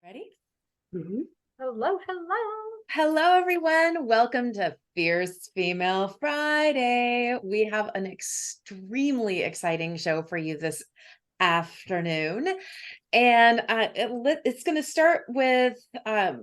Ready? Mm-hmm. Hello, hello. Hello, everyone. Welcome to Fierce Female Friday. We have an extremely exciting show for you this afternoon. And it's going to start with, a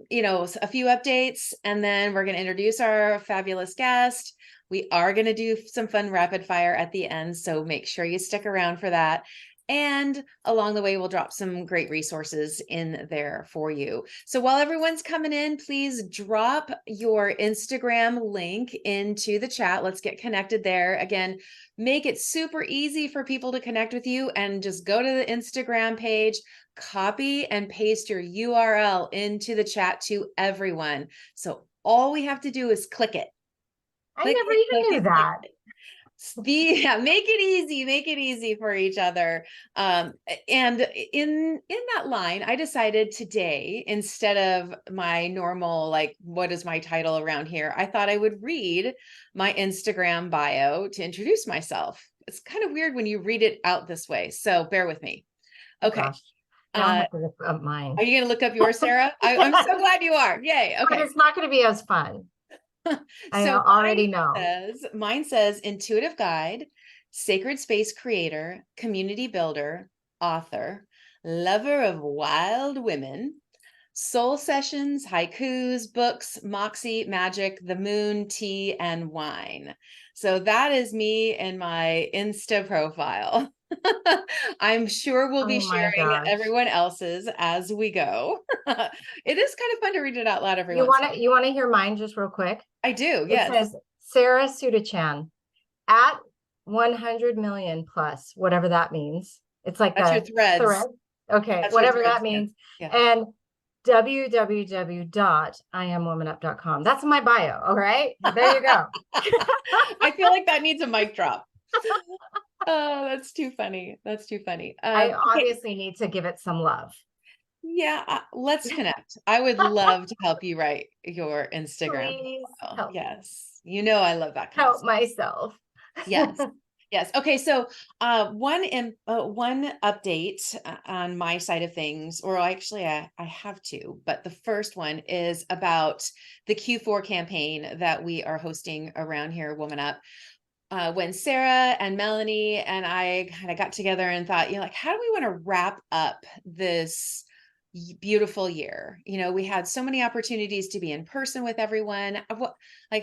few updates, and then we're going to introduce our fabulous guest. We are going to do some fun rapid fire at the end, so make sure you stick around for that. And along the way, we'll drop some great resources in there for you. So while everyone's coming in, please drop your Instagram link into the chat. Let's get connected there. Again, make it super easy for people to connect with you, and just go to the Instagram page, copy and paste your URL into the chat to everyone. So all we have to do is click it. I never even knew that. Make it easy for each other. And in that line, I decided today, instead of my normal, like, what is my title around here, I thought I would read my Instagram bio to introduce myself. It's kind of weird when you read it out this way, so bear with me. Okay. Gosh, now I have to look up mine. Are you going to look up yours, Sarah? I'm so glad you are. Yay. Okay. But it's not going to be as fun. I So already know. Mine says intuitive guide, sacred space creator, community builder, author, lover of wild women, soul sessions, haikus, books, moxie, magic, the moon, tea, and wine. So that is me in my Insta profile. I'm sure we'll be sharing everyone else's as we go. It is kind of fun to read it out loud, everyone. You want to hear mine just real quick? I do, yes. It says Sarah Sudachan at 100 million plus, whatever that means. It's like that's your threads. Thread. Okay, that's whatever that means. Yeah. And www.iamwomanup.com. That's my bio. All right, there you go. I feel like that needs a mic drop. Oh, that's too funny. That's too funny. I obviously need to give it some love. Yeah, let's connect. I would love to help you write your Instagram. Please help. Yes, you know I love that. Help myself. Yes. Yes. Okay. So one update on my side of things, or actually I have two, but the first one is about the Q4 campaign that we are hosting around here, WomanUP. When Sarah and Melanie and I kind of got together and thought, like, how do we want to wrap up this beautiful year? We had so many opportunities to be in person with everyone.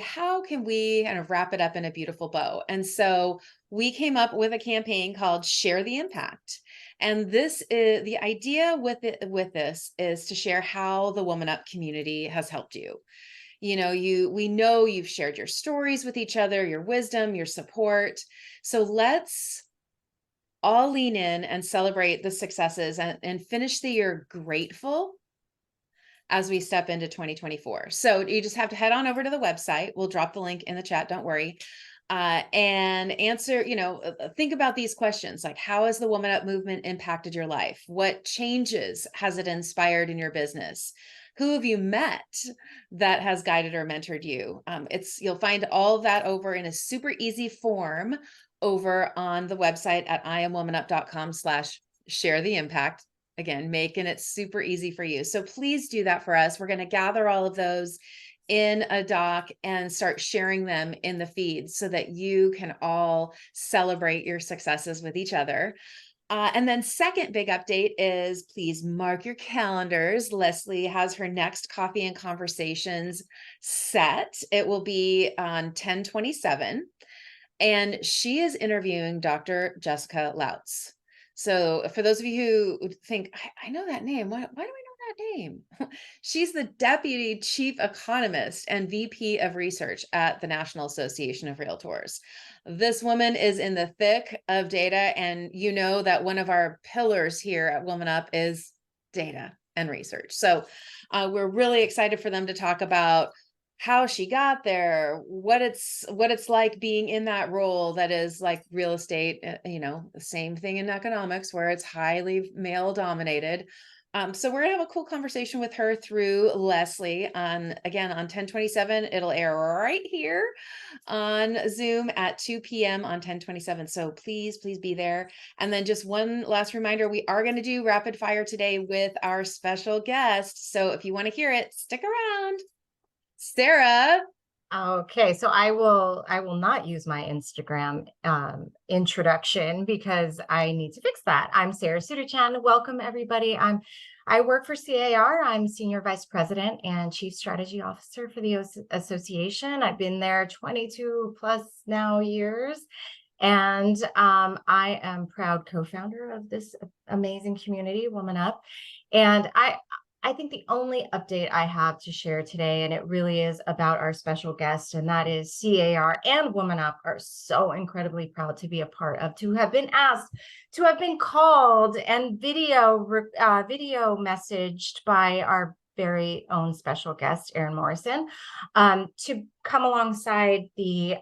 How can we kind of wrap it up in a beautiful bow? And so we came up with a campaign called Share the Impact. And this is the idea with this is to share how the WomanUP community has helped you. We know you've shared your stories with each other, your wisdom, your support. So let's all lean in and celebrate the successes and finish the year grateful as we step into 2024. So you just have to head on over to the website. We'll drop the link in the chat. Don't worry. And answer, think about these questions, like, how has the WomanUP movement impacted your life? What changes has it inspired in your business? Who have you met that has guided or mentored you? You'll find all of that over in a super easy form over on the website at iamwomanup.com/share the impact. Again, making it super easy for you. So please do that for us. We're going to gather all of those in a doc and start sharing them in the feed so that you can all celebrate your successes with each other. And then second big update is, please mark your calendars. Leslie has her next Coffee and Conversations set. It will be on 10/27. And she is interviewing Dr. Jessica Lautz. So for those of you who think, I know that name, why do I know that name? She's the Deputy Chief Economist and VP of Research at the National Association of Realtors. This woman is in the thick of data, and you know that one of our pillars here at WomanUP is data and research. So we're really excited for them to talk about how she got there, what it's like being in that role that is like real estate, the same thing in economics where it's highly male dominated, So we're gonna have a cool conversation with her through Leslie on, again, on 10/27. It'll air right here on Zoom at 2 p.m. on 10/27. So please, please be there. And then just one last reminder, we are going to do rapid fire today with our special guest. So if you want to hear it, stick around. Sarah. Okay, so I will not use my Instagram introduction because I need to fix that. I'm Sarah Sudachan. Welcome everybody. I work for CAR. I'm Senior Vice President and Chief Strategy Officer for the association. I've been there 22 plus now years. And I am proud co-founder of this amazing community, WomanUP. And I think the only update I have to share today, and it really is about our special guest, and that is CAR and WomanUP are so incredibly proud to be a part of, to have been asked, to have been called and video messaged by our very own special guest, Erin Morrison, to come alongside the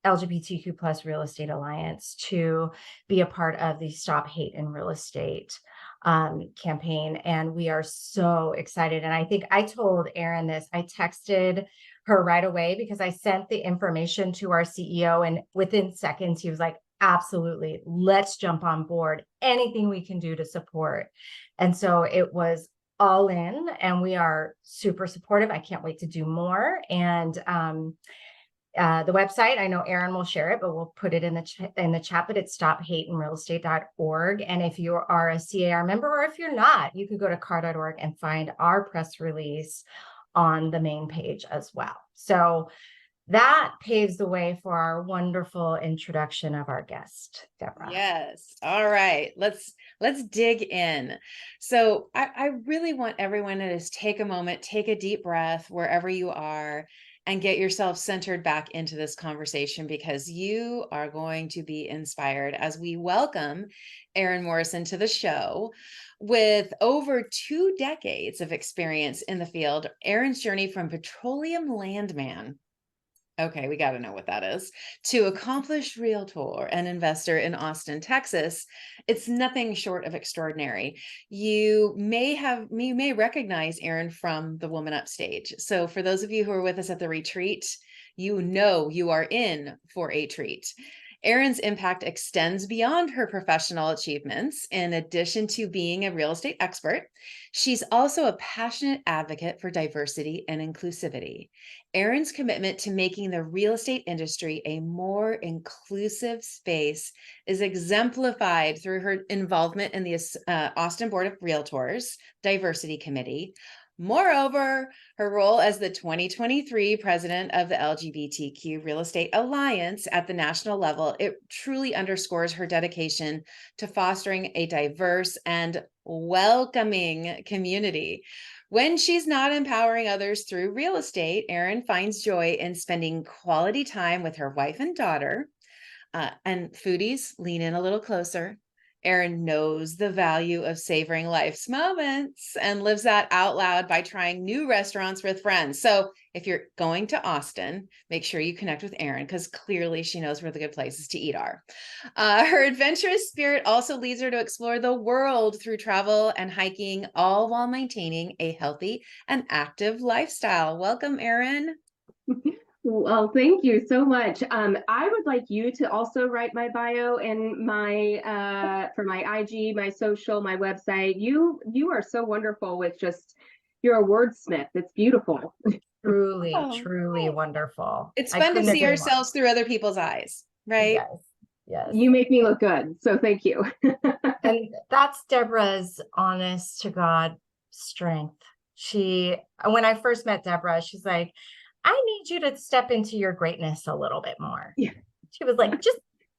LGBTQ plus Real Estate Alliance to be a part of the Stop Hate in Real Estate campaign. And we are so excited. And I think I told Erin this, I texted her right away because I sent the information to our CEO, and within seconds, he was like, absolutely, let's jump on board. Anything we can do to support. And so it was all in, and we are super supportive. I can't wait to do more. And the website, I know Erin will share it, but we'll put it in the chat, but it's stophateinrealestate.org. And if you are a CAR member, or if you're not, you could go to car.org and find our press release on the main page as well. So that paves the way for our wonderful introduction of our guest, Deborah. Yes. All right. Let's dig in. So I really want everyone to just take a moment, take a deep breath wherever you are, and get yourself centered back into this conversation, because you are going to be inspired as we welcome Erin Morrison to the show. With over 2 decades of experience in the field, Erin's journey from petroleum landman, okay, we got to know what that is, to accomplished realtor and investor in Austin, Texas, it's nothing short of extraordinary. You may recognize Erin from the WomanUP stage. So for those of you who are with us at the retreat, you know you are in for a treat. Erin's impact extends beyond her professional achievements. In addition to being a real estate expert, she's also a passionate advocate for diversity and inclusivity. Erin's commitment to making the real estate industry a more inclusive space is exemplified through her involvement in the Austin Board of Realtors Diversity Committee. Moreover, her role as the 2023 president of the LGBTQ Real Estate Alliance at the national level, it truly underscores her dedication to fostering a diverse and welcoming community. When she's not empowering others through real estate, Erin finds joy in spending quality time with her wife and daughter. And foodies, lean in a little closer. Erin knows the value of savoring life's moments and lives that out loud by trying new restaurants with friends. So if you're going to Austin, make sure you connect with Erin, because clearly she knows where the good places to eat are. Her adventurous spirit also leads her to explore the world through travel and hiking, all while maintaining a healthy and active lifestyle. Welcome, Erin. Well, thank you so much. I would like you to also write my bio and my for my IG, my social, my website. You are so wonderful with just, you're a wordsmith. It's beautiful. Truly, Oh, truly great. wonderful. It's I fun to couldn't see agree more. ourselves through other people's eyes, right? Yes, yes. You make me look good, so thank you. And that's Deborah's honest to God strength. When I first met Deborah, she's like, I need you to step into your greatness a little bit more. Yeah. She was like,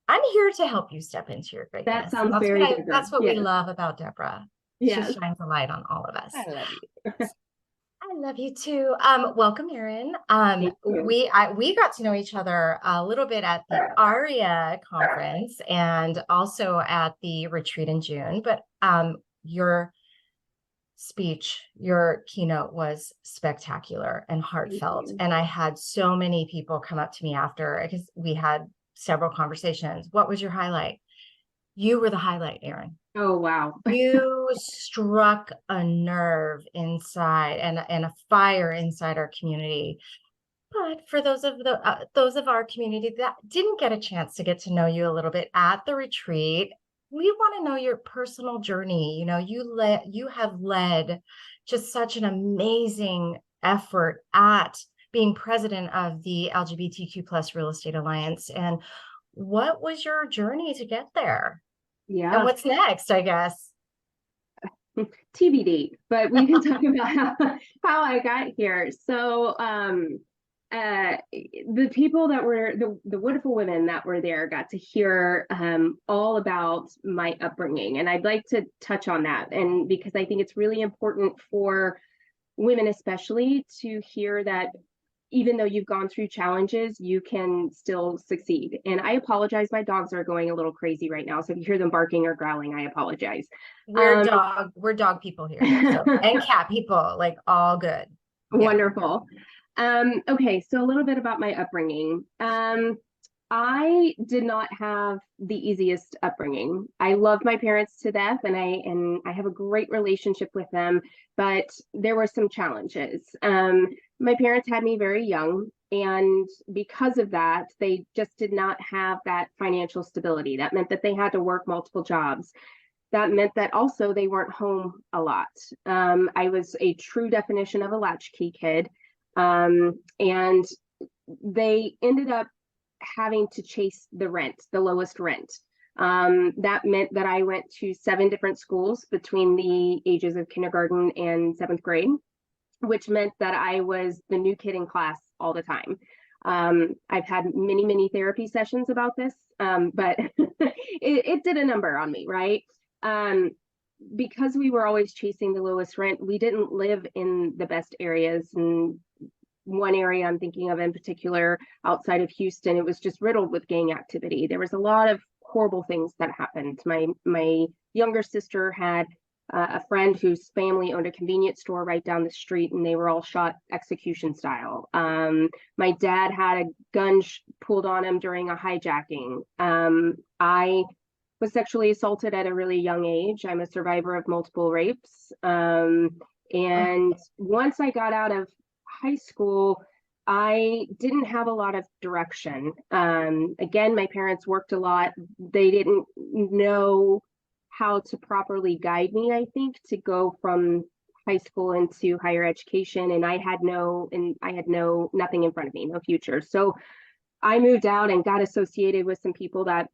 I'm here to help you step into your greatness. That sounds very good. That's what we Yes. love about Deborah. Yes. She shines a light on all of us. I love you. I love you too. Welcome, Erin. Thank you. We got to know each other a little bit at the ARIA conference and also at the retreat in June. But your speech, your keynote was spectacular and heartfelt. And I had so many people come up to me after, because we had several conversations. What was your highlight? You were the highlight, Erin. Oh, wow. You struck a nerve inside and a fire inside our community. But for those of our community that didn't get a chance to get to know you a little bit at the retreat, we want to know your personal journey. You know, you have led just such an amazing effort at being president of the LGBTQ plus Real Estate Alliance. And what was your journey to get there? And Yeah. what's next, I guess? TBD, but we can talk about how I got here. So, the people that were the wonderful women that were there got to hear all about my upbringing, and I'd like to touch on that, and because I think it's really important for women, especially, to hear that even though you've gone through challenges, you can still succeed. And I apologize, my dogs are going a little crazy right now. So if you hear them barking or growling, I apologize. We're dog people here. So, and cat people, like all good. Wonderful. Okay, so a little bit about my upbringing. I did not have the easiest upbringing. I love my parents to death, and I have a great relationship with them, but there were some challenges. My parents had me very young, and because of that, they just did not have that financial stability. That meant that they had to work multiple jobs. That meant that also they weren't home a lot. I was a true definition of a latchkey kid, and they ended up having to chase the rent, the lowest rent. That meant that I went to 7 different schools between the ages of kindergarten and 7th grade, which meant that I was the new kid in class all the time. I've had many therapy sessions about this, but it did a number on me, right? Because we were always chasing the lowest rent, we didn't live in the best areas. And one area I'm thinking of in particular, outside of Houston, it was just riddled with gang activity. There was a lot of horrible things that happened. My younger sister had a friend whose family owned a convenience store right down the street, and they were all shot execution style. My dad had a gun pulled on him during a hijacking. I was sexually assaulted at a really young age. I'm a survivor of multiple rapes. And once I got out of high school, I didn't have a lot of direction. Again, my parents worked a lot. They didn't know how to properly guide me, I think, to go from high school into higher education. And I had nothing in front of me, no future. So I moved out and got associated with some people that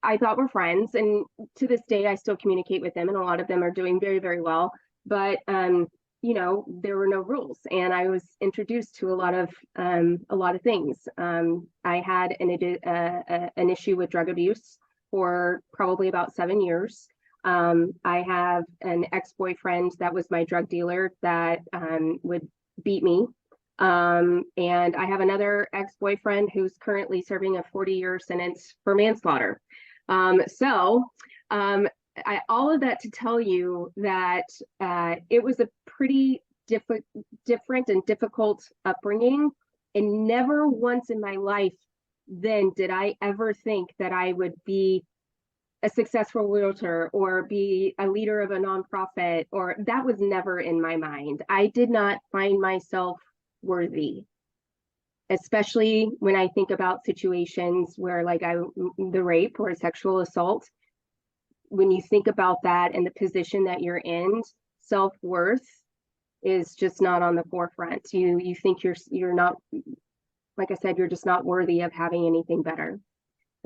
I thought were friends. And to this day, I still communicate with them, and a lot of them are doing very well. But there were no rules, and I was introduced to a lot of things. I had an issue with drug abuse for probably about 7 years. I have an ex-boyfriend that was my drug dealer that would beat me. And I have another ex-boyfriend who's currently serving a 40-year sentence for manslaughter. All of that to tell you that it was a pretty different and difficult upbringing. And never once in my life then did I ever think that I would be a successful realtor or be a leader of a nonprofit, or that was never in my mind. I did not find myself worthy, especially when I think about situations where the rape or sexual assault. When you think about that and the position that you're in, self-worth is just not on the forefront. You think you're not, like I said, you're just not worthy of having anything better,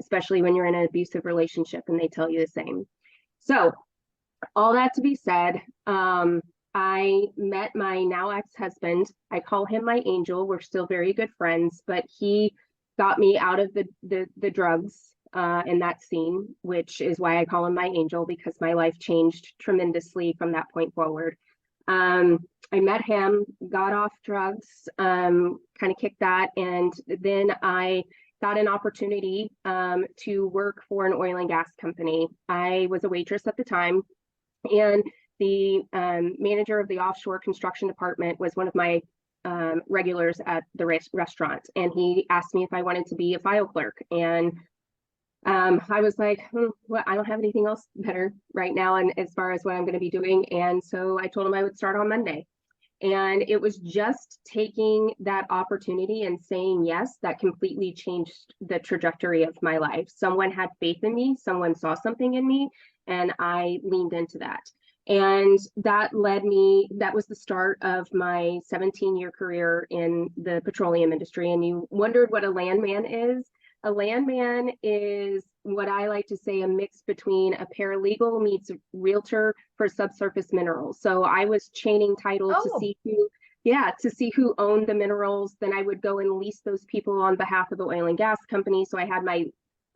especially when you're in an abusive relationship and they tell you the same. So all that to be said, I met my now ex-husband. I call him my angel. We're still very good friends, but he got me out of the drugs in that scene, which is why I call him my angel, because my life changed tremendously from that point forward. I met him, got off drugs, kind of kicked that, and then I got an opportunity to work for an oil and gas company. I was a waitress at the time, and the manager of the offshore construction department was one of my regulars at the restaurant, and he asked me if I wanted to be a file clerk. And I was like, well, I don't have anything else better right now, and as far as what I'm going to be doing. And so I told him I would start on Monday. And it was just taking that opportunity and saying yes that completely changed the trajectory of my life. Someone had faith in me, someone saw something in me, and I leaned into that. And that was the start of my 17-year career in the petroleum industry. And you wondered what a landman is. A landman is what I like to say a mix between a paralegal meets realtor for subsurface minerals. So I was chaining title to see who owned the minerals. Then I would go and lease those people on behalf of the oil and gas company. So I had my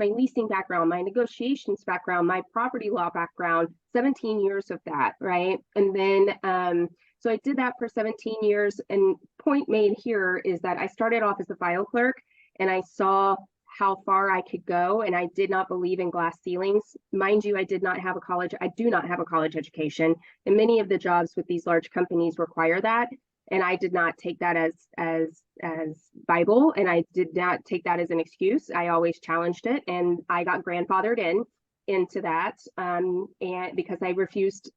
leasing background, my negotiations background, my property law background, 17 years of that, right? And then so I did that for 17 years. And point made here is that I started off as a file clerk, and I saw how far I could go, and I did not believe in glass ceilings. Mind you, I do not have a college education, and many of the jobs with these large companies require that. And I did not take that as Bible, and I did not take that as an excuse. I always challenged it, and I got grandfathered into that. And because I refused,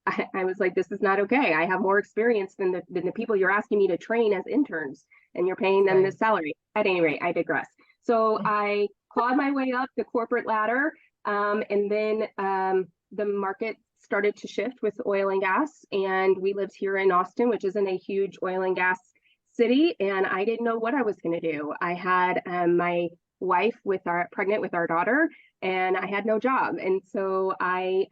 I was like, this is not okay. I have more experience than the people you're asking me to train as interns, and you're paying them this salary. At any rate, I digress. So I clawed my way up the corporate ladder, and then the market started to shift with oil and gas, and we lived here in Austin, which isn't a huge oil and gas city, and I didn't know what I was going to do. I had my wife pregnant with our daughter, and I had no job, and so I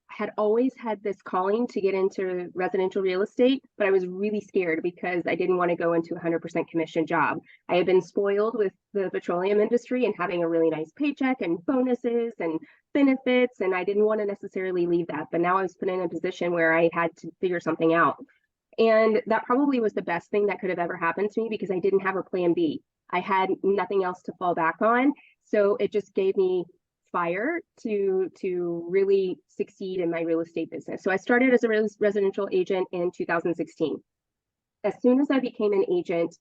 had always had this calling to get into residential real estate, but I was really scared because I didn't want to go into a 100% commission job. I had been spoiled with the petroleum industry and having a really nice paycheck and bonuses and benefits, and I didn't want to necessarily leave that. But now I was put in a position where I had to figure something out. And that probably was the best thing that could have ever happened to me, because I didn't have a plan B. I had nothing else to fall back on. So it just gave me fire to really succeed in my real estate business. So I started as a residential agent in 2016. As soon as I became an agent,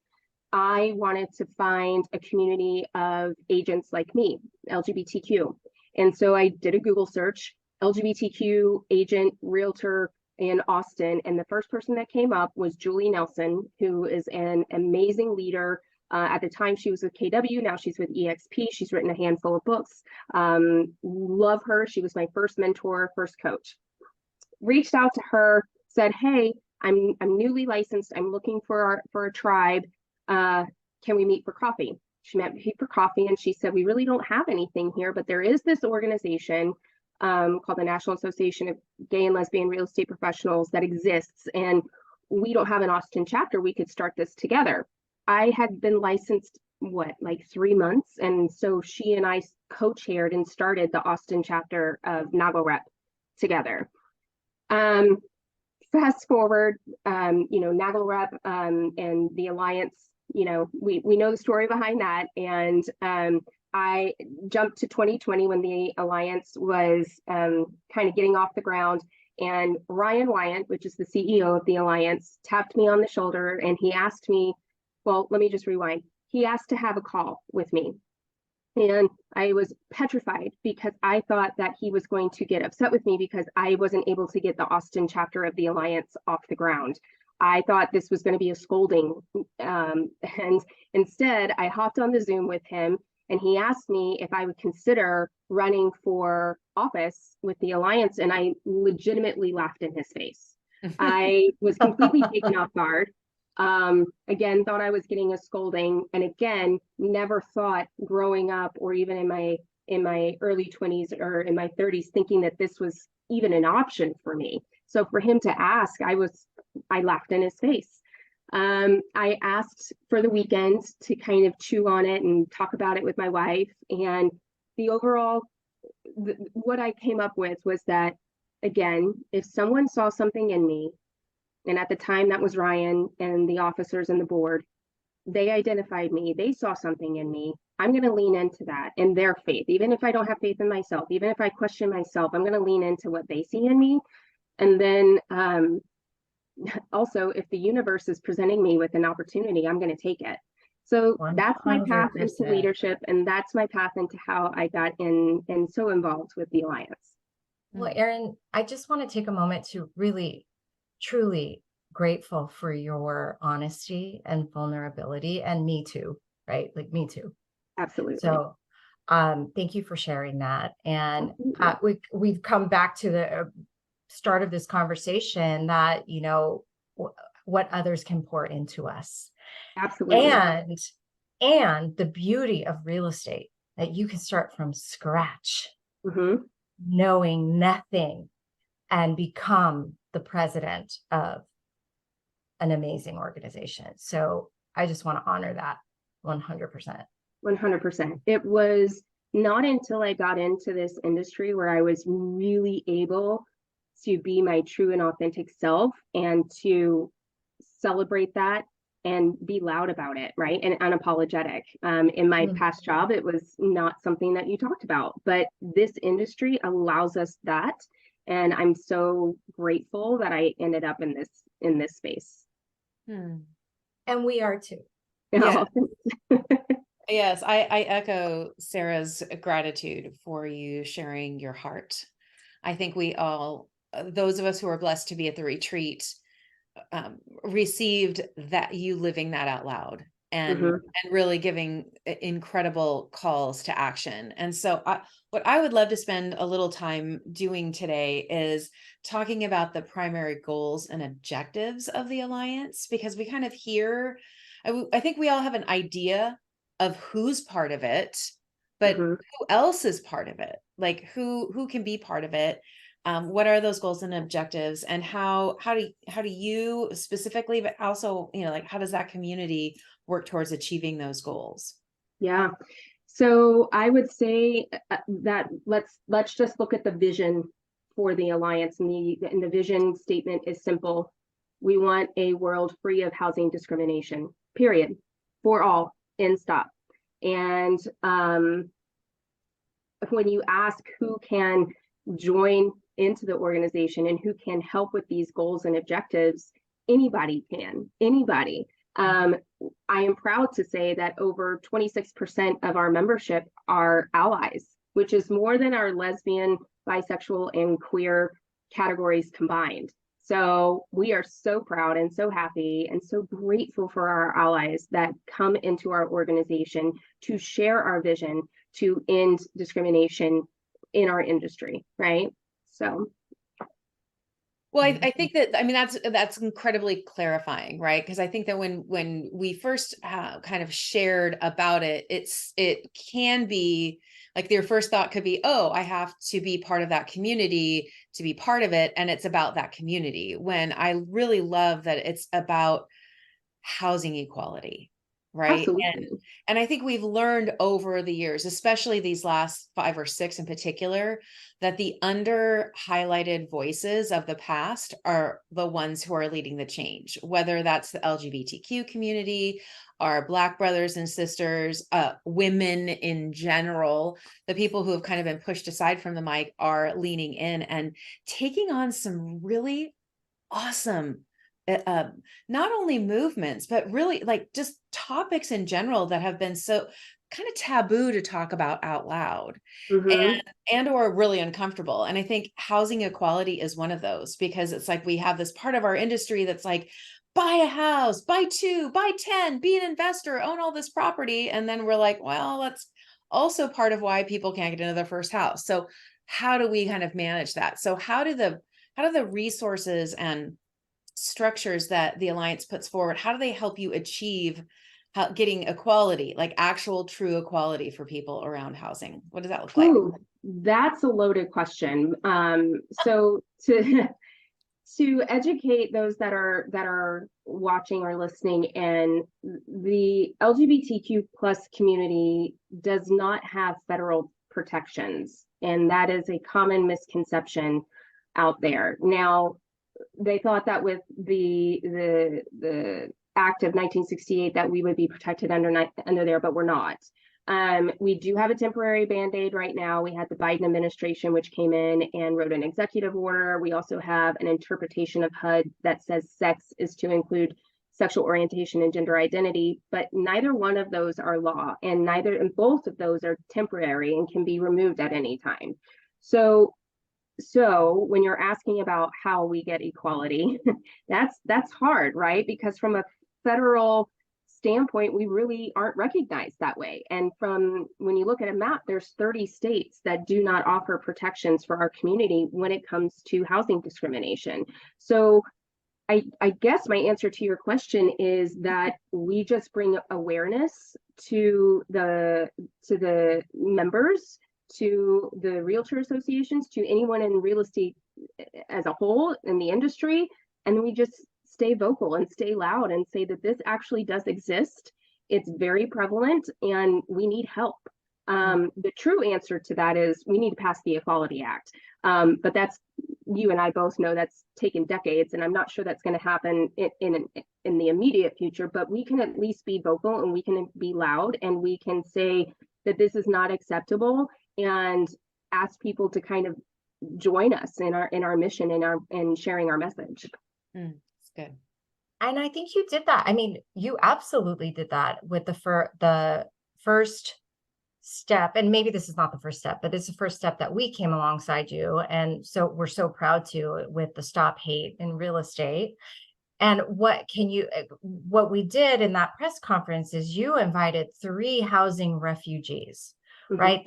I wanted to find a community of agents like me, LGBTQ. And so I did a Google search, LGBTQ agent realtor in Austin. And the first person that came up was Julie Nelson, who is an amazing leader. At the time, she was with KW. Now she's with EXP. She's written a handful of books. Love her. She was my first mentor, first coach. Reached out to her, said, "Hey, I'm newly licensed. I'm looking for a tribe. Can we meet for coffee?" She met me for coffee, and she said, "We really don't have anything here, but there is this organization called the National Association of Gay and Lesbian Real Estate Professionals that exists, and we don't have an Austin chapter. We could start this together." I had been licensed, like 3 months. And so she and I co-chaired and started the Austin chapter of NAGLREP together. Fast forward, NAGLREP and the Alliance, we know the story behind that. And I jumped to 2020 when the Alliance was kind of getting off the ground. And Ryan Wyant, which is the CEO of the Alliance, tapped me on the shoulder, and he asked me, well, let me just rewind. He asked to have a call with me. And I was petrified because I thought that he was going to get upset with me because I wasn't able to get the Austin chapter of the Alliance off the ground. I thought this was going to be a scolding. And instead, I hopped on the Zoom with him, and he asked me if I would consider running for office with the Alliance. And I legitimately laughed in his face. I was completely taken off guard. Again, thought I was getting a scolding, and again, never thought growing up or even in my early 20s or in my 30s thinking that this was even an option for me. So for him to ask, I laughed in his face. I asked for the weekend to kind of chew on it and talk about it with my wife, and the overall what I came up with was that, again, if someone saw something in me, and at the time that was Ryan and the officers and the board, they identified me, they saw something in me, I'm going to lean into that and their faith. Even if I don't have faith in myself, even if I question myself, I'm going to lean into what they see in me. And then also, if the universe is presenting me with an opportunity, I'm going to take it. So that's my path into 100%. leadership, and that's my path into how I got in and so involved with the Alliance. Well, Erin, I just want to take a moment to really, truly grateful for your honesty and vulnerability, and me too, right? Like me too. Absolutely. So thank you for sharing that. And we've come back to the start of this conversation that, you know, what others can pour into us. Absolutely. And the beauty of real estate, that you can start from scratch, knowing nothing, and become the president of an amazing organization. So I just want to honor that 100%. 100%. It was not until I got into this industry where I was really able to be my true and authentic self and to celebrate that and be loud about it, right? And unapologetic. In my past job, it was not something that you talked about, but this industry allows us that. And I'm so grateful that I ended up in this space. And we are too. Yeah. Yes, I echo Sarah's gratitude for you sharing your heart. I think we all, those of us who are blessed to be at the retreat, received that, you living that out loud and really giving incredible calls to action. And so what I would love to spend a little time doing today is talking about the primary goals and objectives of the Alliance, because we kind of hear, I think we all have an idea of who's part of it, but who else is part of it? Like who can be part of it? What are those goals and objectives, and how do you specifically, but also, you know, like how does that community work towards achieving those goals? Yeah. So I would say that let's just look at the vision for the Alliance, and the vision statement is simple. We want a world free of housing discrimination, period, for all, end stop. And when you ask who can join into the organization and who can help with these goals and objectives, anybody can, anybody. I am proud to say that over 26% of our membership are allies, which is more than our lesbian, bisexual, and queer categories combined. So we are so proud and so happy and so grateful for our allies that come into our organization to share our vision to end discrimination in our industry, right? So. Well, I think that, I mean, that's incredibly clarifying, right? Because I think that when we first kind of shared about it, it can be like your first thought could be, oh, I have to be part of that community to be part of it. And it's about that community, when I really love that it's about housing equality. Right. Absolutely. And I think we've learned over the years, especially these last 5 or 6 in particular, that the under highlighted voices of the past are the ones who are leading the change, whether that's the LGBTQ community, our Black brothers and sisters, women in general. The people who have kind of been pushed aside from the mic are leaning in and taking on some really awesome not only movements, but really like just topics in general that have been so kind of taboo to talk about out loud and or really uncomfortable. And I think housing equality is one of those, because it's like we have this part of our industry that's like, buy a house, buy 2, buy 10, be an investor, own all this property. And then we're like, well, that's also part of why people can't get into their first house. So how do we kind of manage that? So how do the resources and structures that the Alliance puts forward, how do they help you achieve getting equality, like actual true equality for people around housing? What does that look like? Ooh, that's a loaded question. So to educate those that are watching or listening, and the LGBTQ plus community does not have federal protections, and that is a common misconception out there. Now, they thought that with the Act of 1968 that we would be protected under there, but we're not. We do have a temporary Band-Aid right now. We had the Biden administration, which came in and wrote an executive order. We also have an interpretation of HUD that says sex is to include sexual orientation and gender identity, but neither one of those are law, and both of those are temporary and can be removed at any time. So when you're asking about how we get equality, that's hard, right? Because from a federal standpoint, we really aren't recognized that way. And when you look at a map, there's 30 states that do not offer protections for our community when it comes to housing discrimination. So I guess my answer to your question is that we just bring awareness to the members, to the realtor associations, to anyone in real estate as a whole in the industry, and we just stay vocal and stay loud and say that this actually does exist. It's very prevalent and we need help. The true answer to that is we need to pass the Equality Act. But that's, you and I both know that's taken decades, and I'm not sure that's going to happen in the immediate future, but we can at least be vocal and we can be loud and we can say that this is not acceptable and ask people to kind of join us in our mission and sharing our message. That's good. And I think you did that. I mean, you absolutely did that with the first step. And maybe this is not the first step, but it's the first step that we came alongside you. And so we're so proud to with the Stop Hate in Real Estate. And what we did in that press conference is you invited 3 housing refugees, right?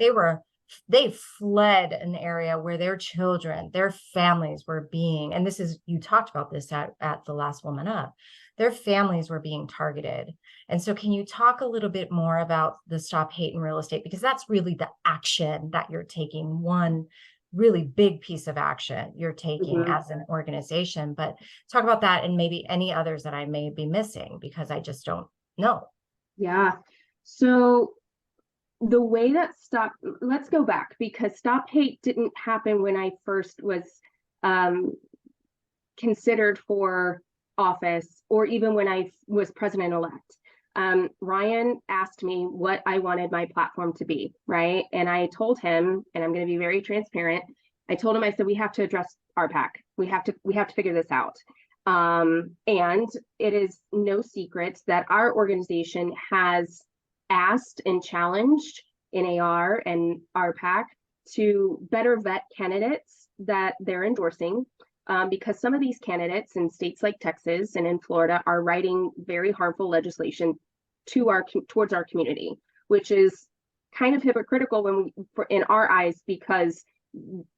They fled an area where their children, their families were being, and you talked about this at the last WomanUP, their families were being targeted. And so can you talk a little bit more about the Stop Hate in Real Estate? Because that's really the action that you're taking, one really big piece of action you're taking as an organization. But talk about that and maybe any others that I may be missing because I just don't know. Yeah. So the way that let's go back, because Stop Hate didn't happen when I first was considered for office, or even when I was president-elect. Ryan asked me what I wanted my platform to be, right? And I told him, and I'm going to be very transparent, I told him, I said, we have to address RPAC. We have to figure this out. And it is no secret that our organization has asked and challenged NAR and RPAC to better vet candidates that they're endorsing, because some of these candidates in states like Texas and in Florida are writing very harmful legislation towards our community, which is kind of hypocritical in our eyes, because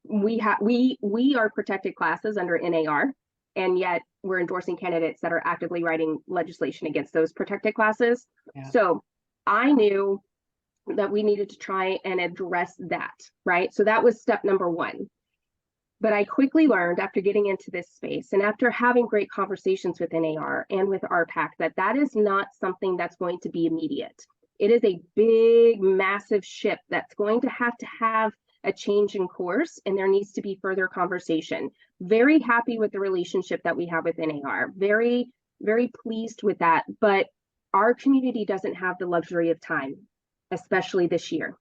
we are protected classes under NAR, and yet we're endorsing candidates that are actively writing legislation against those protected classes. Yeah. So I knew that we needed to try and address that, right? So that was step number 1. But I quickly learned after getting into this space and after having great conversations with NAR and with RPAC that is not something that's going to be immediate. It is a big, massive ship that's going to have a change in course, and there needs to be further conversation. Very happy with the relationship that we have with NAR. Very, very pleased with that. But our community doesn't have the luxury of time, especially this year.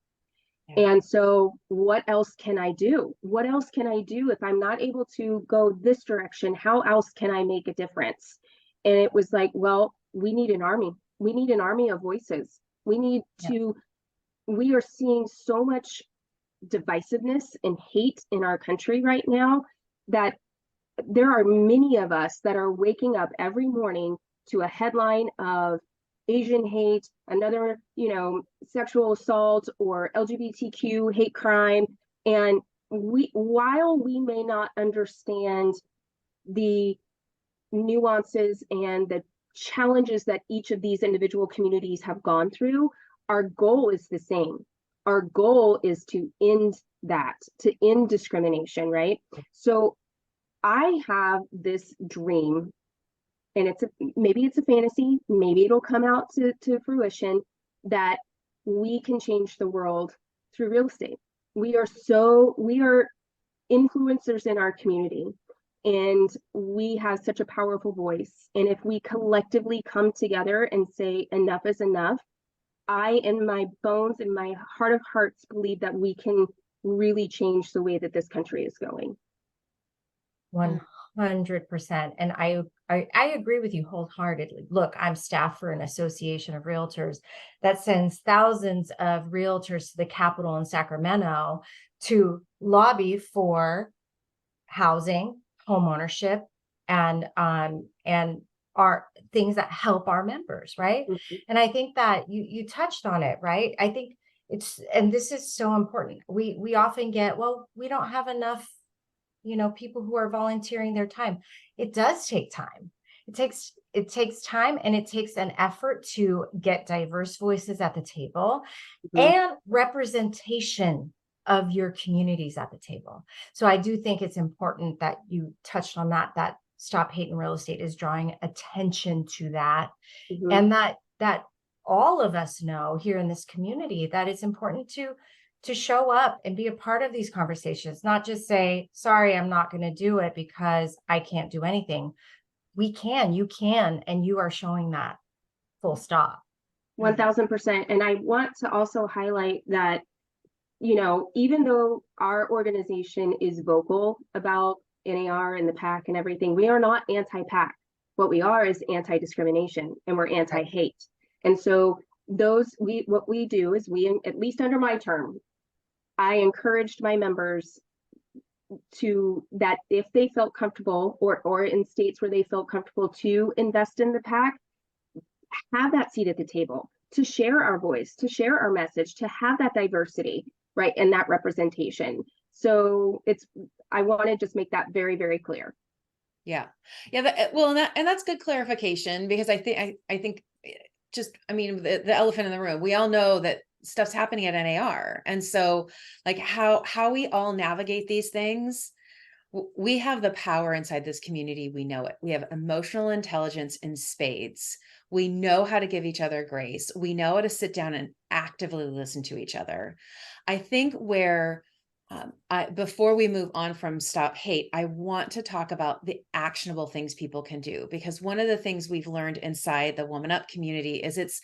Yeah. And so what else can I do? What else can I do if I'm not able to go this direction? How else can I make a difference? And it was like, well, we need an army. We need an army of voices. We need to, we are seeing so much divisiveness and hate in our country right now that there are many of us that are waking up every morning to a headline of Asian hate, another, sexual assault or LGBTQ hate crime. And while we may not understand the nuances and the challenges that each of these individual communities have gone through, our goal is the same. Our goal is to end discrimination, right? So I have this dream, and maybe it's a fantasy, maybe it'll come out to fruition, that we can change the world through real estate. We are influencers in our community, and we have such a powerful voice. And if we collectively come together and say enough is enough, I, in my bones and my heart of hearts, believe that we can really change the way that this country is going. 100%. And I agree with you wholeheartedly. Look, I'm staff for an association of realtors that sends thousands of realtors to the Capitol in Sacramento to lobby for housing, home ownership, and our things that help our members, right? Mhm. And I think that you touched on it, right? I think it's, and this is so important. We often get, well, we don't have enough, people who are volunteering their time. It does take time. It takes time, and it takes an effort to get diverse voices at the table Mhm. and representation of your communities at the table. So I do think it's important that you touched on that Stop Hate in Real Estate is drawing attention to that, Mhm. and that all of us know here in this community that it's important to show up and be a part of these conversations, not just say, sorry, I'm not going to do it because I can't do anything. You can, and you are showing that, full stop. 1000%. And I want to also highlight that, even though our organization is vocal about NAR and the PAC and everything, we are not anti-PAC. What we are is anti-discrimination, and we're anti-hate. And so what we do is, at least under my term, I encouraged my members that if they felt comfortable, or in states where they felt comfortable to invest in the PAC, have that seat at the table, to share our voice, to share our message, to have that diversity, right, and that representation. So I want to just make that very, very clear. Yeah. Yeah. Well, and that's good clarification, because I think I mean, the elephant in the room, we all know that stuff's happening at NAR. And so like how we all navigate these things, we have the power inside this community. We know it. We have emotional intelligence in spades. We know how to give each other grace. We know how to sit down and actively listen to each other. I think where before we move on from Stop Hate, I want to talk about the actionable things people can do, because one of the things we've learned inside the WomanUP community is it's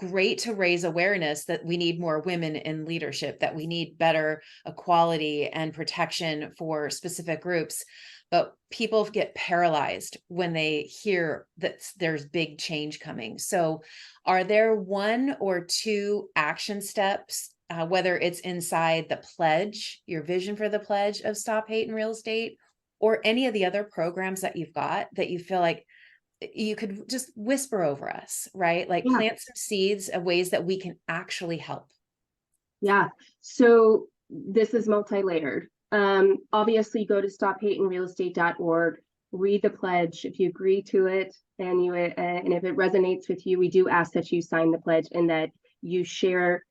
great to raise awareness that we need more women in leadership, that we need better equality and protection for specific groups. But people get paralyzed when they hear that there's big change coming. So are there one or two action steps, whether it's inside the pledge, your vision for the pledge of Stop Hate in Real Estate, or any of the other programs that you've got that you feel like you could just whisper over us, right? Like Yeah. plant some seeds of ways that we can actually help. Yeah. So this is multi-layered. Obviously, go to stophateinrealestate.org, read the pledge. If you agree to it, and if it resonates with you, we do ask that you sign the pledge and that you share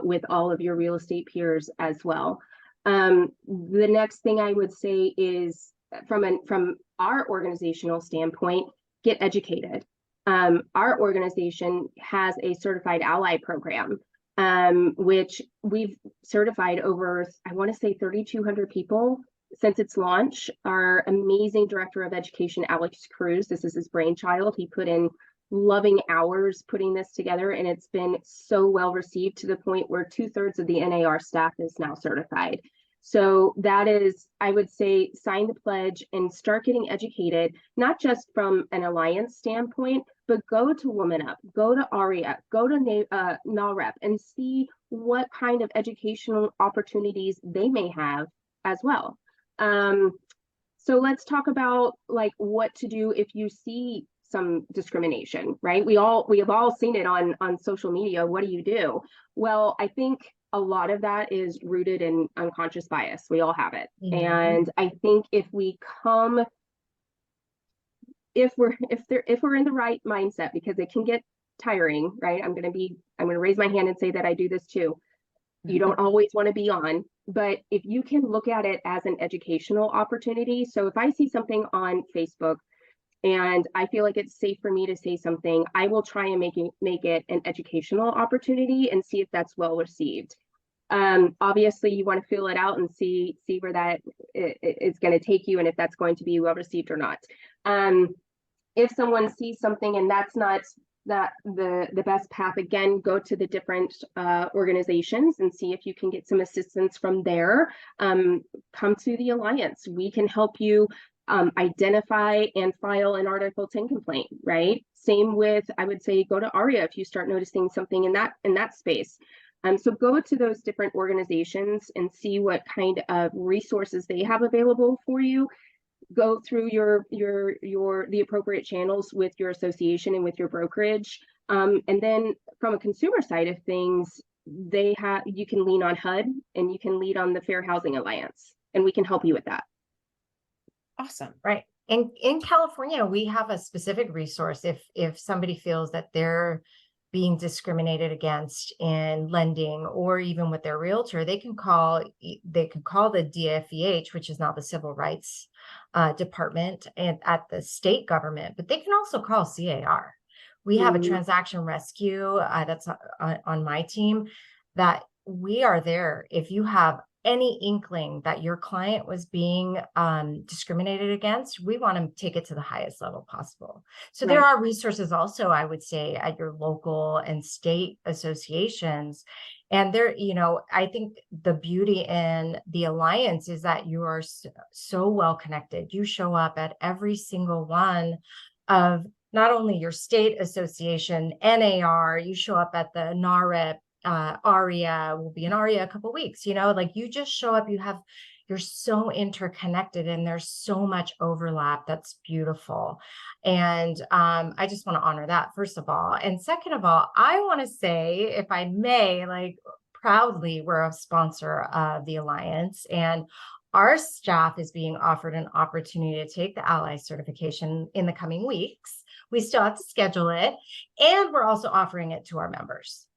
with all of your real estate peers as well. The next thing I would say is, from our organizational standpoint, get educated. Our organization has a certified ally program, which we've certified over, I want to say, 3,200 people since its launch. Our amazing director of education, Alex Cruz, this is his brainchild. He put in loving hours putting this together, and it's been so well received, to the point where 2/3 of the NAR staff is now certified. So that is, I would say, sign the pledge and start getting educated, not just from an alliance standpoint, but go to WomanUP, go to REAP, go to NAREP, and see what kind of educational opportunities they may have as well. So let's talk about like what to do if you see some discrimination, right? We have all seen it on social media. What do you do? Well, I think a lot of that is rooted in unconscious bias. We all have it. Mhm. And I think if we're in the right mindset, because it can get tiring, right? I'm going to raise my hand and say that I do this too. You don't always want to be on, but if you can look at it as an educational opportunity. So if I see something on Facebook and I feel like it's safe for me to say something, I will try and make it an educational opportunity and see if that's well received. Obviously, you want to feel it out and see where that is going to take you, and if that's going to be well received or not. If someone sees something and that's not the best path, again, go to the different organizations and see if you can get some assistance from there. Come to the Alliance. We can help you identify and file an Article 10 complaint, right? Same with, I would say, go to ARIA if you start noticing something in that space. So go to those different organizations and see what kind of resources they have available for you. Go through the appropriate channels with your association and with your brokerage. And then from a consumer side of things, you can lean on HUD and you can lean on the Fair Housing Alliance, and we can help you with that. Awesome. Right. In California, we have a specific resource if somebody feels that they're being discriminated against in lending or even with their realtor, they can call the DFEH, which is now the Civil Rights Department and at the state government, but they can also call CAR. We have a transaction rescue that's on my team that we are there. If you have any inkling that your client was being discriminated against, we want to take it to the highest level possible. So there are resources also, I would say, at your local and state associations. And there, I think the beauty in the Alliance is that you are so well connected. You show up at every single one of not only your state association, NAR, you show up at the NAREP, ARIA, will be in ARIA a couple of weeks, like you just show up, you're so interconnected and there's so much overlap. That's beautiful. And I just want to honor that, first of all. And second of all, I want to say, if I may, like proudly, we're a sponsor of the Alliance, and our staff is being offered an opportunity to take the Ally certification in the coming weeks. We still have to schedule it. And we're also offering it to our members.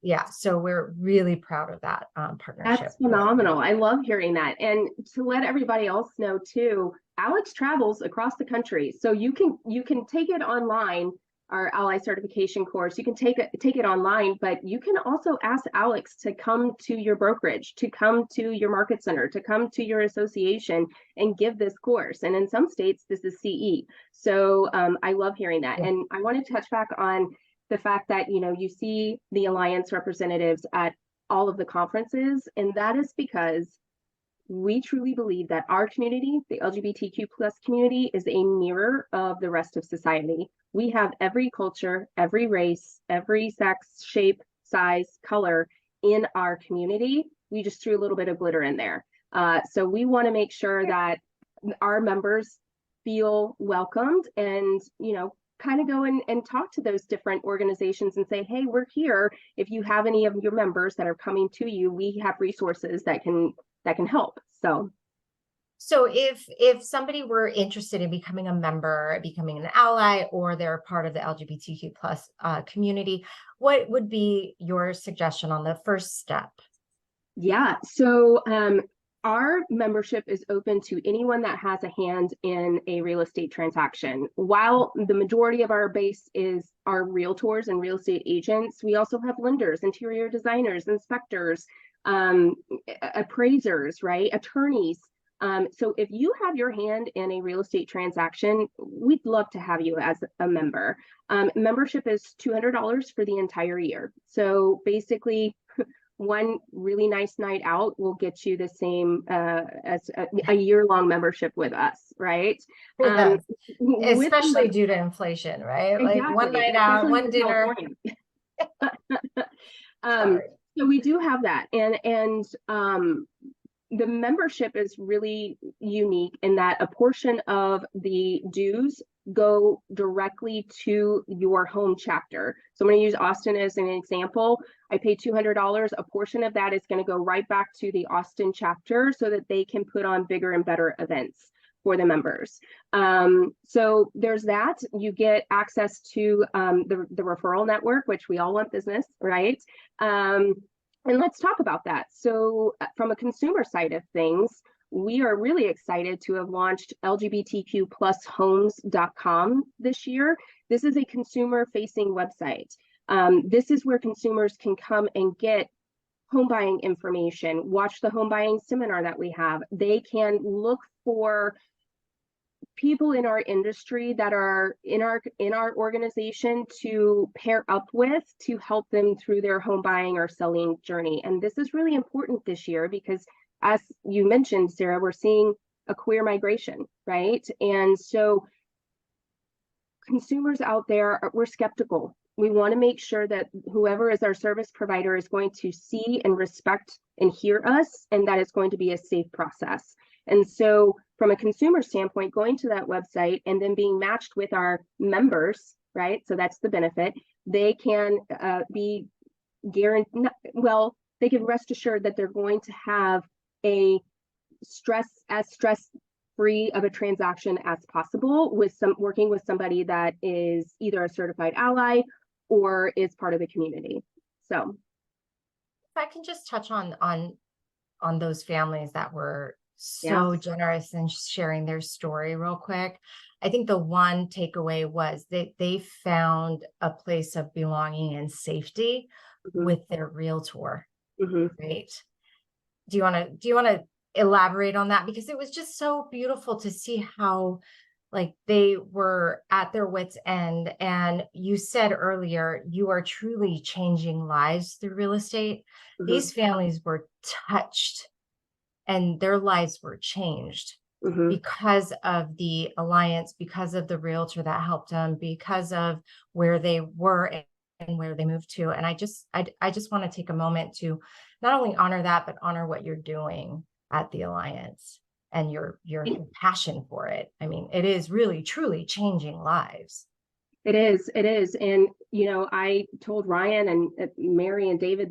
Yeah, so we're really proud of that partnership. That's phenomenal. I love hearing that. And to let everybody else know too, Alex travels across the country, so you can take it online. Our Ally certification course, you can take it online, but you can also ask Alex to come to your brokerage, to come to your market center, to come to your association and give this course. And in some states, this is CE. So I love hearing that. And I want to touch back on the fact that, you see the Alliance representatives at all of the conferences, and that is because we truly believe that our community, the LGBTQ plus community, is a mirror of the rest of society. We have every culture, every race, every sex, shape, size, color in our community. We just threw a little bit of glitter in there. So we want to make sure that our members feel welcomed and, kind of go and talk to those different organizations and say, hey, we're here. If you have any of your members that are coming to you, we have resources that can help. So if somebody were interested in becoming a member, becoming an ally, or they're part of the LGBTQ plus community, what would be your suggestion on the first step? Yeah, so our membership is open to anyone that has a hand in a real estate transaction. While the majority of our base is our realtors and real estate agents, we also have lenders, interior designers, inspectors, appraisers, right? Attorneys. So if you have your hand in a real estate transaction, we'd love to have you as a member. Membership is $200 for the entire year. So basically, one really nice night out will get you the same as a year-long membership with us, right? Especially due to inflation, right? Exactly. Like one night out, one dinner. So we do have that, and the membership is really unique in that a portion of the dues go directly to your home chapter. So I'm going to use Austin as an example. I pay $200. A portion of that is going to go right back to the Austin chapter so that they can put on bigger and better events for the members. So there's that. You get access to the referral network, which we all want business, right? And let's talk about that. So from a consumer side of things, we are really excited to have launched LGBTQ+homes.com this year. This is a consumer-facing website. This is where consumers can come and get home buying information, watch the home buying seminar that we have. They can look for people in our industry that are in our organization to pair up with to help them through their home buying or selling journey. And this is really important this year because, as you mentioned, Sarah, we're seeing a queer migration, right? And so consumers out there, we're skeptical. We want to make sure that whoever is our service provider is going to see and respect and hear us, and that it's going to be a safe process. And so from a consumer standpoint, going to that website and then being matched with our members, right? So that's the benefit. They can be guaranteed, well, they can rest assured that they're going to have a stress-free of a transaction as possible with working with somebody that is either a certified ally or is part of the community. So if I can just touch on those families that were so generous in sharing their story real quick. I think the one takeaway was that they found a place of belonging and safety with their realtor, right? Do you want to elaborate on that? Because it was just so beautiful to see how like they were at their wits' end. And you said earlier, you are truly changing lives through real estate. These families were touched and their lives were changed because of the alliance, because of the realtor that helped them, because of where they were and where they moved to. And I just want to take a moment to not only honor that, but honor what you're doing at the alliance and your passion for it. I mean, it is really truly changing lives. It is. And, you know, I told Ryan and Mary and David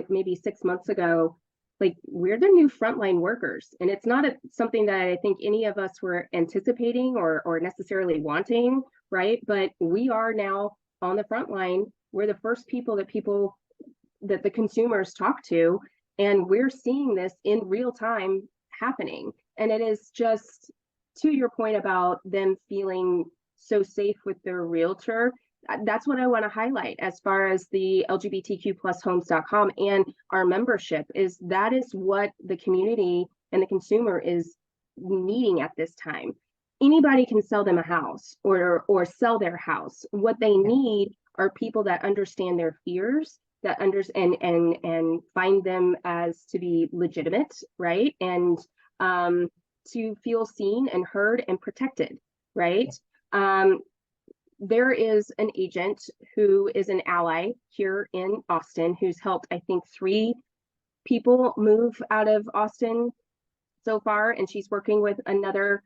maybe 6 months ago, like, we're the new frontline workers. And it's not something that I think any of us were anticipating or necessarily wanting, right? But we are now on the front line. We're the first people that the consumers talk to. And we're seeing this in real time happening. And it is just, to your point about them feeling so safe with their realtor, that's what I want to highlight as far as the LGBTQ+homes.com and our membership is that is what the community and the consumer is needing at this time. Anybody can sell them a house or sell their house. What they need are people that understand their fears, that understand and find them as to be legitimate, right? And to feel seen and heard and protected, right? There is an agent who is an ally here in Austin who's helped, I think, 3 people move out of Austin so far. And she's working with another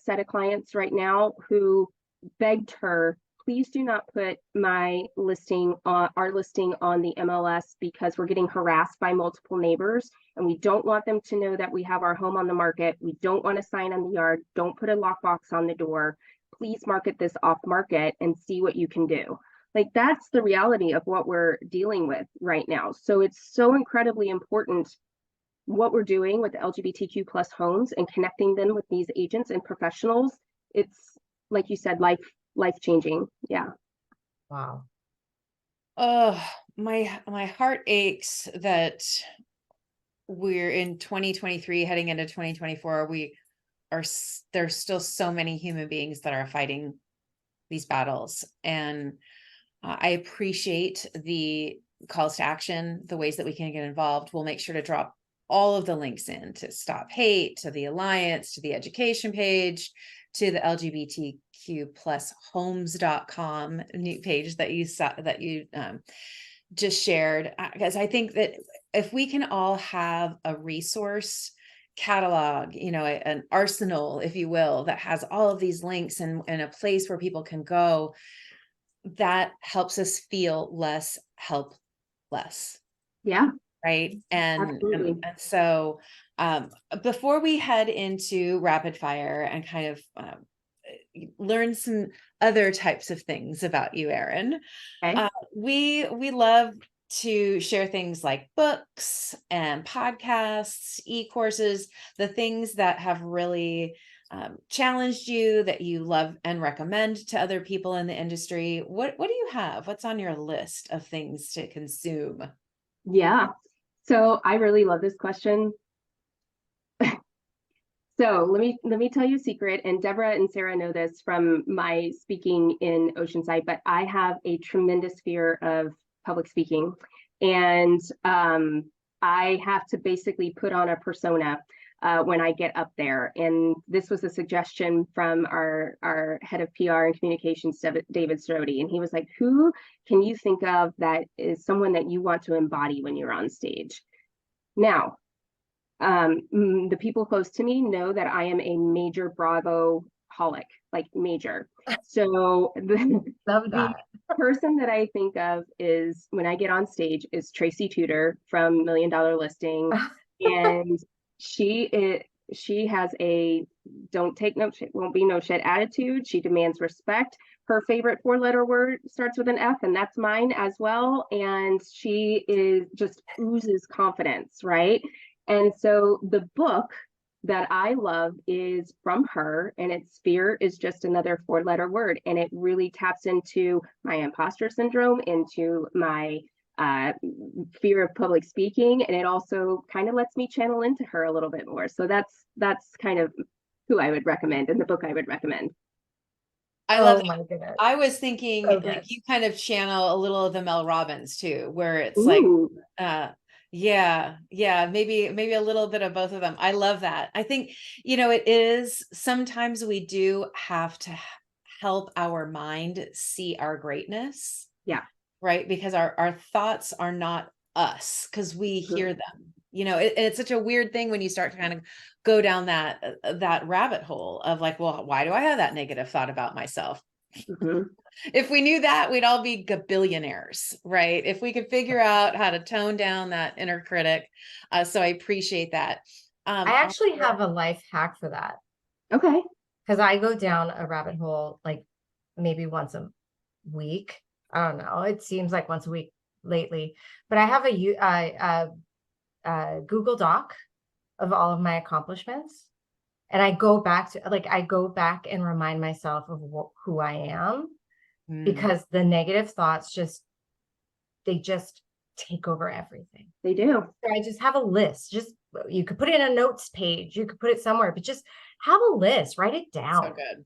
set of clients right now who begged her, please do not put our listing on the MLS because we're getting harassed by multiple neighbors. And we don't want them to know that we have our home on the market. We don't want a sign on the yard. Don't put a lockbox on the door. Please market this off market and see what you can do. Like, that's the reality of what we're dealing with right now. So it's so incredibly important what we're doing with the LGBTQ+ homes and connecting them with these agents and professionals. It's, like you said, life changing. Yeah. Wow. Oh, my heart aches that we're in 2023 heading into 2024. There's still so many human beings that are fighting these battles. And I appreciate the calls to action, the ways that we can get involved. We'll make sure to drop all of the links in to Stop Hate, to the Alliance, to the education page, to the LGBTQ+homes.com new page that you saw, that you just shared. Because I think that if we can all have a resource catalog, you know, an arsenal, if you will, that has all of these links and a place where people can go, that helps us feel less helpless. Yeah. Right. And so before we head into rapid fire and kind of learn some other types of things about you, Erin, Okay. we love to share things like books and podcasts, e-courses, the things that have really challenged you, that you love and recommend to other people in the industry. What do you have? What's on your list of things to consume? Yeah. So I really love this question. So let me tell you a secret, and Deborah and Sarah know this from my speaking in Oceanside, but I have a tremendous fear of public speaking, and I have to basically put on a persona. when I get up there. And this was a suggestion from our head of PR and communications, David Strode. And he was like, who can you think of that is someone that you want to embody when you're on stage? Now, the people close to me know that I am a major Bravo holic, like major. So the person that I think of is when I get on stage is Tracy Tudor from $1 Million Listing. And she has a don't take no shit, won't be no shit attitude. She demands respect. Her favorite 4-letter word starts with an F, and that's mine as well. And she is just oozes confidence, right? And so the book that I love is from her, and it's fear is just another 4-letter word. And it really taps into my imposter syndrome, into my fear of public speaking. And it also kind of lets me channel into her a little bit more. So that's kind of who I would recommend, and the book I would recommend. I love Oh my goodness. I was thinking So like good. you kind of channel a little of the Mel Robbins too, where it's Ooh. like, yeah, maybe a little bit of both of them. I love that. I think, it is sometimes we do have to help our mind see our greatness. Yeah. Right. Because our thoughts are not us, because we hear them. It's such a weird thing when you start to kind of go down that rabbit hole of like, well, why do I have that negative thought about myself? Mm-hmm. If we knew that, we'd all be billionaires, right? If we could figure out how to tone down that inner critic. So I appreciate that. I actually have a life hack for that. Okay. Because I go down a rabbit hole like maybe once a week. I don't know. It seems like once a week lately. But I have a Google Doc of all of my accomplishments. And I go back and remind myself of who I am, because the negative thoughts they just take over everything. They do. So I just have a list. You could put it in a notes page. You could put it somewhere, but just have a list, write it down. So good.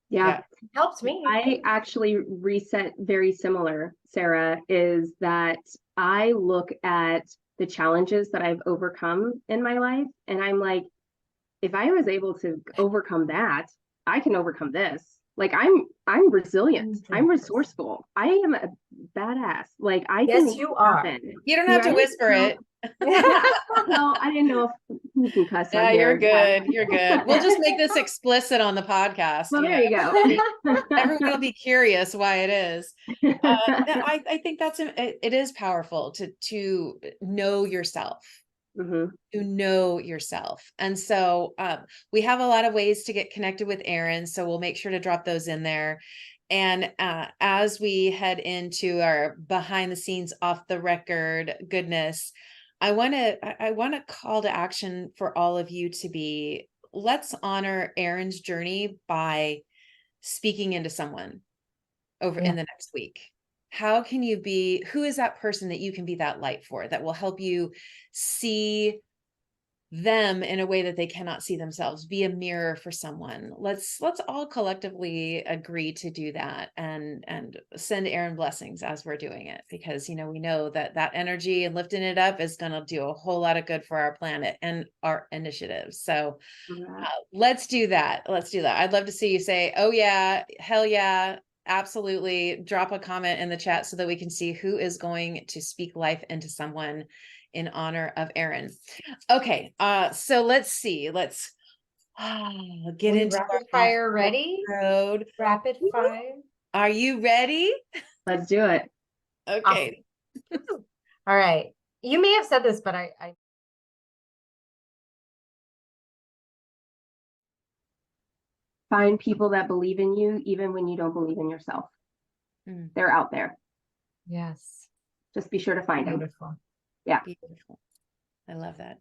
Yeah. It helps me. I actually reset very similar, Sarah, is that I look at the challenges that I've overcome in my life. And I'm like, if I was able to overcome that, I can overcome this. Like I'm resilient. I'm resourceful. I am a badass. Like I can make you it are. happen. You don't have to whisper it. Well, I didn't know if you can cuss. Yeah, you're good. You're good. We'll just make this explicit on the podcast. Well, there you go. Everyone will be curious why it is. I think it is powerful to know yourself. Mm-hmm. To know yourself. And so we have a lot of ways to get connected with Erin. So we'll make sure to drop those in there. And as we head into our behind the scenes, off the record goodness, I want to call to action for all of you to be, let's honor Erin's journey by speaking into someone in the next week. How can you be, who is that person that you can be that light for, that will help you see them in a way that they cannot see themselves, be a mirror for someone. Let's all collectively agree to do that and send Erin blessings as we're doing it, because we know that energy and lifting it up is going to do a whole lot of good for our planet and our initiatives. So let's do that. I'd love to see you say, oh yeah, hell yeah, absolutely. Drop a comment in the chat so that we can see who is going to speak life into someone in honor of Erin. Okay, so let's see. Let's get into rapid fire. Ready? Road. Rapid fire. Are you ready? Let's do it. Okay. Awesome. All right. You may have said this, but I find people that believe in you even when you don't believe in yourself. They're out there. Yes. Just be sure to find them. Yeah. Beautiful. I love that.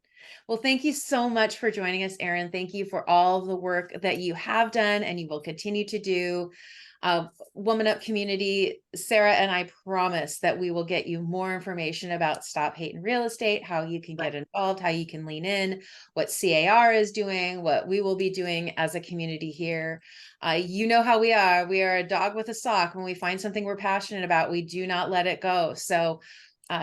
Well, thank you so much for joining us, Erin. Thank you for all the work that you have done and you will continue to do. WomanUP community, Sarah and I promise that we will get you more information about Stop Hating Real Estate, how you can get involved, how you can lean in, what CAR is doing, what we will be doing as a community here. You know how we are. We are a dog with a sock. When we find something we're passionate about, we do not let it go. So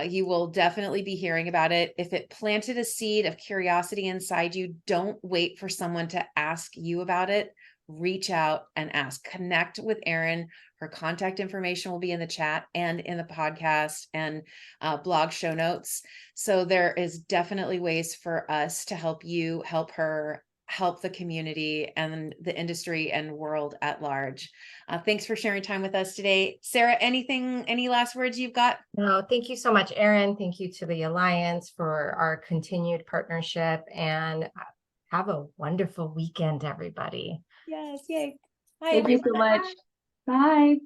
You will definitely be hearing about it. If it planted a seed of curiosity inside you, don't wait for someone to ask you about it. Reach out and ask. Connect with Erin. Her contact information will be in the chat and in the podcast and blog show notes. So there is definitely ways for us to help you, help her, help the community and the industry and world at large. Thanks for sharing time with us today. Sarah, any last words you've got? No, thank you so much, Erin. Thank you to the Alliance for our continued partnership, and have a wonderful weekend, everybody. Yes, yay. Bye, Thank you everyone. so much. Bye.